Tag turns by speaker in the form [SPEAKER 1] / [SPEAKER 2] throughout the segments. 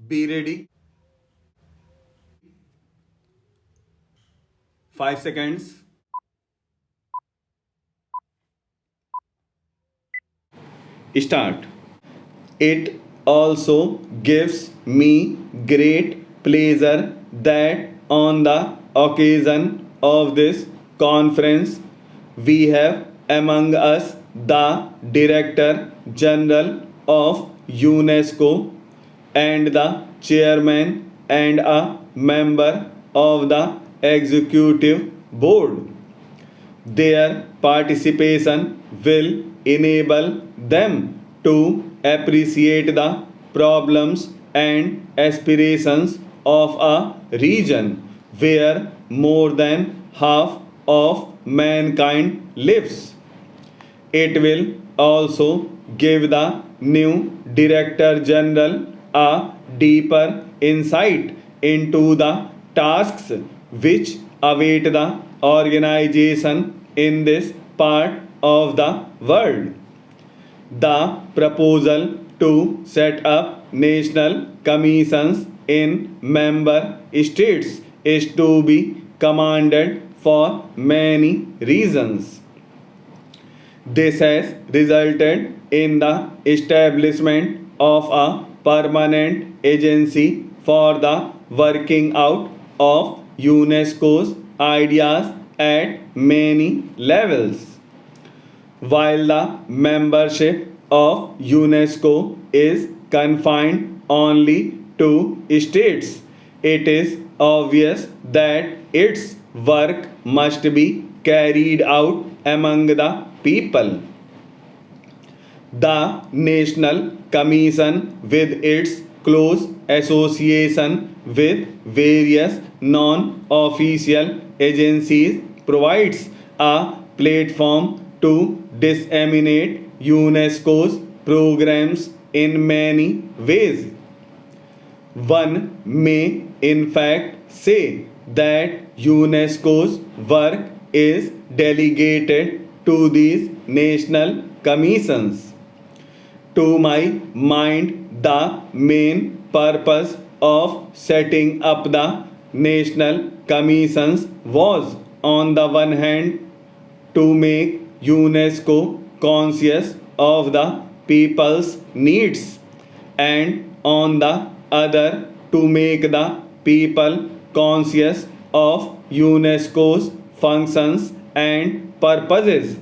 [SPEAKER 1] Be ready. 5 seconds. Start. It also gives me great pleasure that on the occasion of this conference, we have among us the Director General of UNESCO and the Chairman and a member of the Executive Board. Their participation will enable them to appreciate the problems and aspirations of a region where more than half of mankind lives. It will also give the new Director General a deeper insight into the tasks which await the organization in this part of the world. The proposal to set up national commissions in member states is to be commended for many reasons. This has resulted in the establishment of a permanent agency for the working out of UNESCO's ideas at many levels. While the membership of UNESCO is confined only to states, it is obvious that its work must be carried out among the people. The National Commission, with its close association with various non official agencies, provides a platform to disseminate UNESCO's programs in many ways. One may, in fact, say that UNESCO's work is delegated to these national commissions. To my mind, the main purpose of setting up the national commissions was, on the one hand, to make UNESCO conscious of the people's needs, and on the other, to make the people conscious of UNESCO's functions and purposes.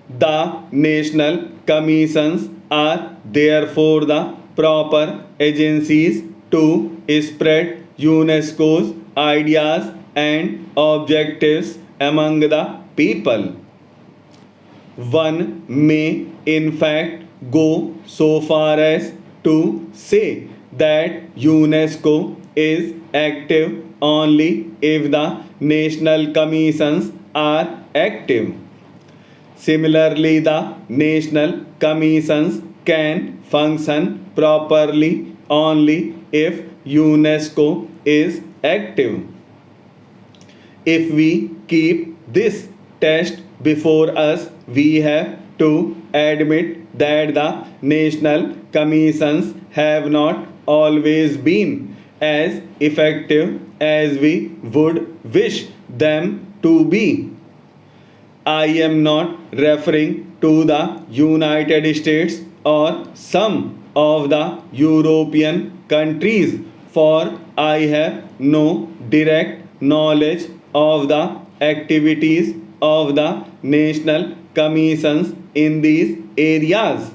[SPEAKER 1] The national commissions are therefore the proper agencies to spread UNESCO's ideas and objectives among the people. One may, in fact, go so far as to say that UNESCO is active only if the national commissions are active. Similarly, the national commissions can function properly only if UNESCO is active. If we keep this test before us, we have to admit that the national commissions have not always been as effective as we would wish them to be. I am not referring to the United States or some of the European countries, for I have no direct knowledge of the activities of the national commissions in these areas.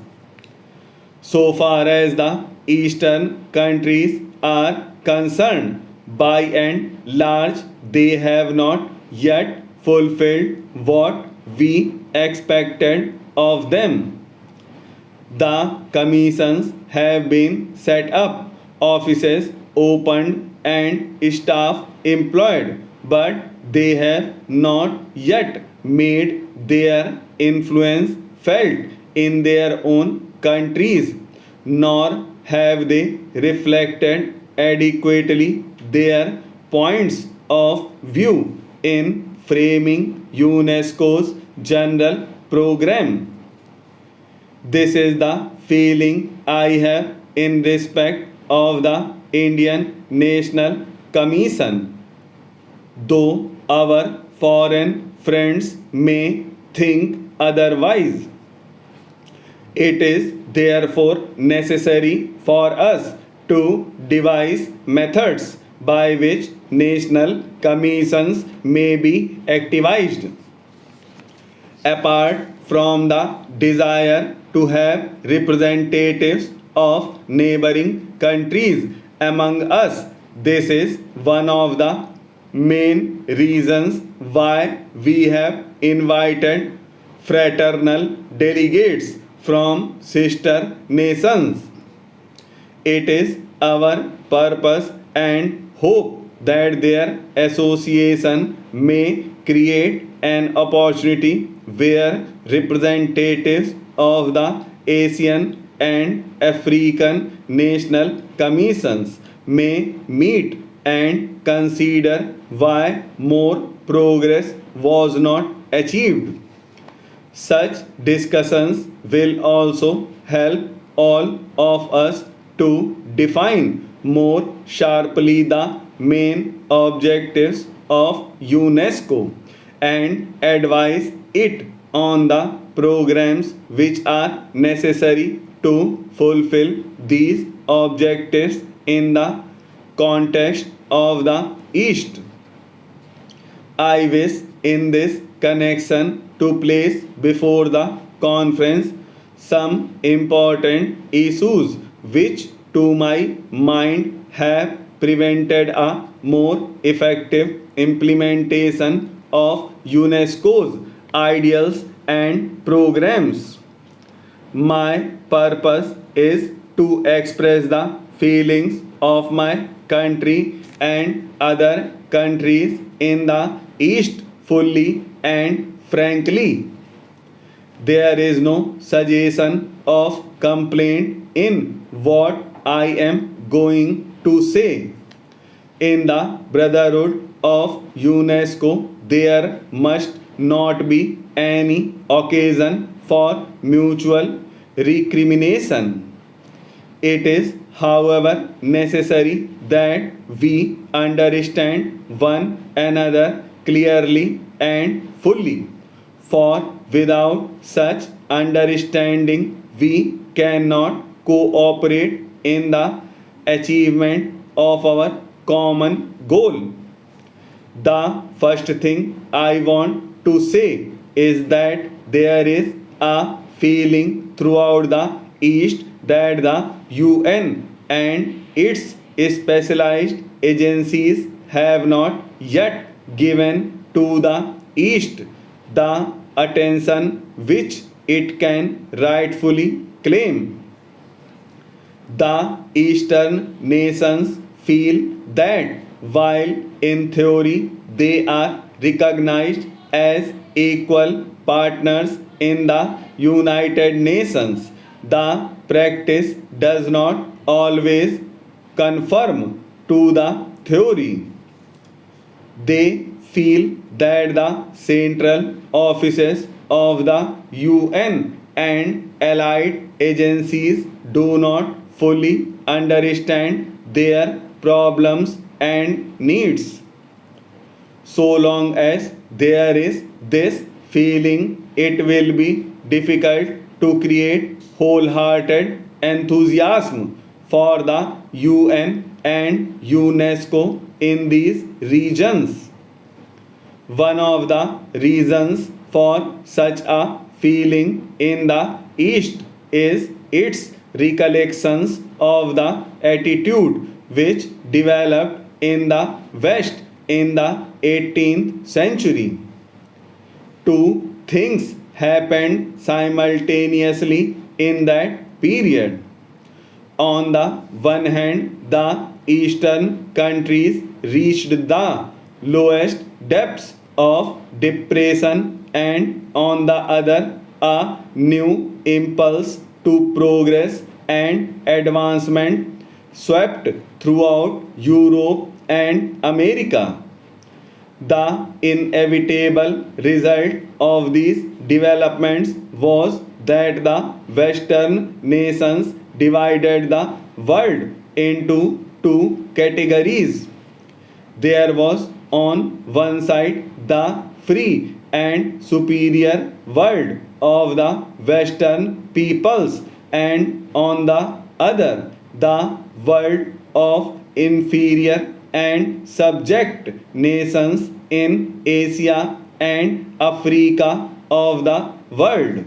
[SPEAKER 1] So far as the eastern countries are concerned, by and large, they have not yet fulfilled what we expected of them. The commissions have been set up, offices opened, and staff employed, but they have not yet made their influence felt in their own countries, nor have they reflected adequately their points of view in framing UNESCO's general program. This is the feeling I have in respect of the Indian National Commission. Though our foreign friends may think otherwise, it is therefore necessary for us to devise methods by which national commissions may be activized. Apart from the desire to have representatives of neighboring countries among us, this is one of the main reasons why we have invited fraternal delegates from sister nations. It is our purpose and hope that their association may create an opportunity where representatives of the Asian and African national commissions may meet and consider why more progress was not achieved. Such discussions will also help all of us to define more sharply the main objectives of UNESCO and advise it on the programs which are necessary to fulfill these objectives in the context of the East. I wish in this connection to place before the conference some important issues which to my mind have prevented a more effective implementation of UNESCO's ideals and programs. My purpose is to express the feelings of my country and other countries in the East fully and frankly. There is no suggestion of complaint in what I am going to say. In the Brotherhood of UNESCO, there must not be any occasion for mutual recrimination. It is, however, necessary that we understand one another clearly and fully, for without such understanding, we cannot cooperate in the achievement of our common goal. The first thing I want to say is that there is a feeling throughout the East that the UN and its specialized agencies have not yet given to the East the attention which it can rightfully claim. The Eastern nations feel that while in theory they are recognized as equal partners in the United Nations, the practice does not always conform to the theory. They feel that the central offices of the UN and allied agencies do not fully understand their problems and needs. So long as there is this feeling, it will be difficult to create wholehearted enthusiasm for the UN and UNESCO in these regions. One of the reasons for such a feeling in the East is its recollections of the attitude which developed in the West in the 18th century. Two things happened simultaneously in that period. On the one hand, the Eastern countries reached the lowest depths of depression, and on the other, a new impulse to progress and advancement swept throughout Europe and America. The inevitable result of these developments was that the Western nations divided the world into two categories. There was on one side the free and superior world of the Western peoples, and on the other the world of inferior and subject nations in Asia and Africa of the world.